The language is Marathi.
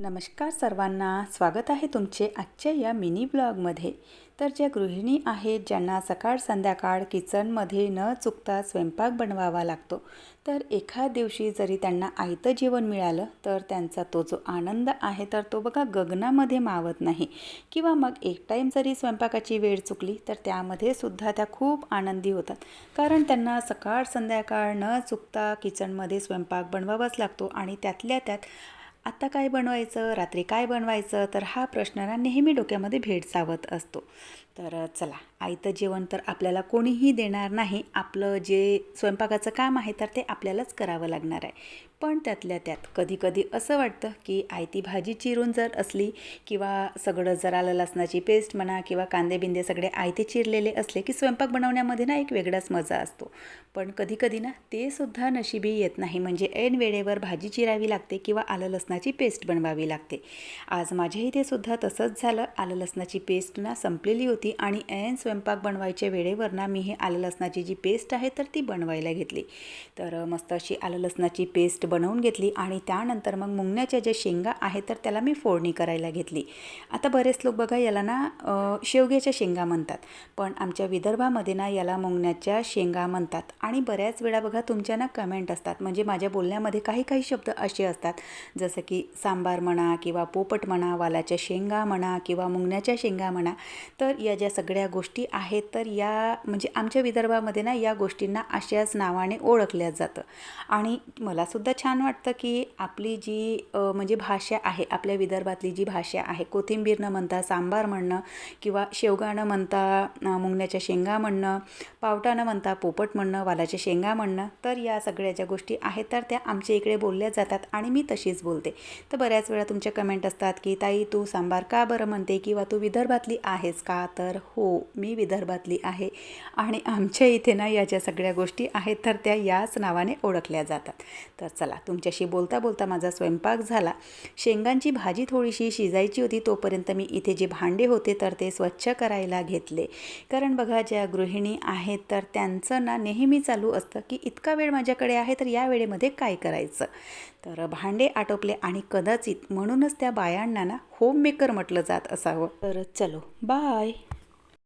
नमस्कार सर्वांना, स्वागत आहे तुमचे आजच्या या मिनी ब्लॉगमध्ये। तर ज्या गृहिणी आहेत ज्यांना सकाळ संध्याकाळ किचनमध्ये न चुकता स्वयंपाक बनवावा लागतो, तर एखाद दिवशी जरी त्यांना आयतं जेवण मिळालं तर त्यांचा तो जो आनंद आहे तर तो बघा गगनामध्ये मावत नाही। किंवा मग एक टाईम जरी स्वयंपाकाची वेळ चुकली तर त्यामध्ये सुद्धा त्या खूप आनंदी होतात, कारण त्यांना सकाळ संध्याकाळ न चुकता किचनमध्ये स्वयंपाक बनवावाच लागतो। आणि त्यातल्या त्यात आता काय बनवायचं, रात्री काय बनवायचं, तर हा प्रश्न ना नेहमी डोक्यामध्ये भेडसावत असतो। तर चला, आयतं जेवण तर आपल्याला कोणीही देणार नाही, आपलं जे स्वयंपाकाचं काम आहे तर ते आपल्यालाच करावं लागणार आहे। पण त्यातल्या त्यात कधी कधी असं वाटतं की आयती भाजी चिरून जर असली किंवा सगळं जर आलं लसणाची पेस्ट म्हणा किंवा कांदे बिंदे सगळे आयते चिरलेले असले की स्वयंपाक बनवण्यामध्ये ना एक वेगळाच मजा असतो। पण कधी कधी ना ते सुद्धा नशिबी येत नाही, म्हणजे ऐन वेळेवर भाजी चिरावी लागते किंवा आलं लसणाची पेस्ट बनवावी लागते। आज माझ्या इथे सुद्धा तसंच झालं, आलं लसणाची पेस्ट ना संपलेली होती आणि ऐन स्वयंपाक बनवायच्या वेळेवर ना मी हे आलं लसणाची जी पेस्ट आहे तर ती बनवायला घेतली। तर मस्त अशी आलं लसणाची पेस्ट बनवून घेतली आणि त्यानंतर मग मुंगण्याच्या ज्या शेंगा आहेत तर त्याला मी फोडणी करायला घेतली। आता बरेच लोक बघा याला ना शेवग्याच्या शेंगा म्हणतात, पण आमच्या विदर्भामध्ये ना याला मुंगण्याच्या शेंगा म्हणतात। आणि बऱ्याच वेळा बघा तुमच्या ना कमेंट असतात, म्हणजे माझ्या बोलण्यामध्ये काही काही शब्द असे असतात जसं की सांबार म्हणा किंवा पोपट म्हणा, वालाच्या शेंगा म्हणा किंवा मुंगण्याच्या शेंगा म्हणा। तर या ज्या सगळ्या गोष्टी आहेत तर या म्हणजे आमच्या विदर्भामध्ये ना या गोष्टींना अशाच नावाने ओळखल्या जातं। आणि मलासुद्धा छान वाटतं की आपली जी म्हणजे भाषा आहे, आपल्या विदर्भातली जी भाषा आहे, कोथिंबीर न म्हणता सांबार म्हणणं किंवा शेवगा न म्हणता मुंगण्याच्या शेंगा म्हणणं, पावटा न म्हणता पोपट म्हणणं, वालाच्या शेंगा म्हणणं, तर या सगळ्या ज्या गोष्टी आहेत तर त्या आमच्या इकडे बोलल्या जातात आणि मी तशीच बोलते। तर बऱ्याच वेळा तुमच्या कमेंट असतात की ताई तू सांबार का बरं म्हणते किंवा तू विदर्भातली आहेस का, तर हो, मी विदर्भातली आहे आणि आमच्या इथे ना या ज्या सगळ्या गोष्टी आहेत तर त्या याच नावाने ओळखल्या जातात। तर चला, तुमच्याशी बोलता बोलता माझा स्वयंपाक झाला। शेंगांची भाजी थोडीशी शिजायची होती, तोपर्यंत मी इथे जे भांडे होते तर ते स्वच्छ करायला घेतले। कारण बघा ज्या गृहिणी आहेत तर त्यांचं ना नेहमी चालू असतं की इतका वेळ माझ्याकडे आहे तर या वेळेमध्ये काय करायचं। तर भांडे आटोपले आणि कदाचित म्हणूनच त्या बायांना ना होममेकर म्हटलं जात असावं। तर चलो, बाय।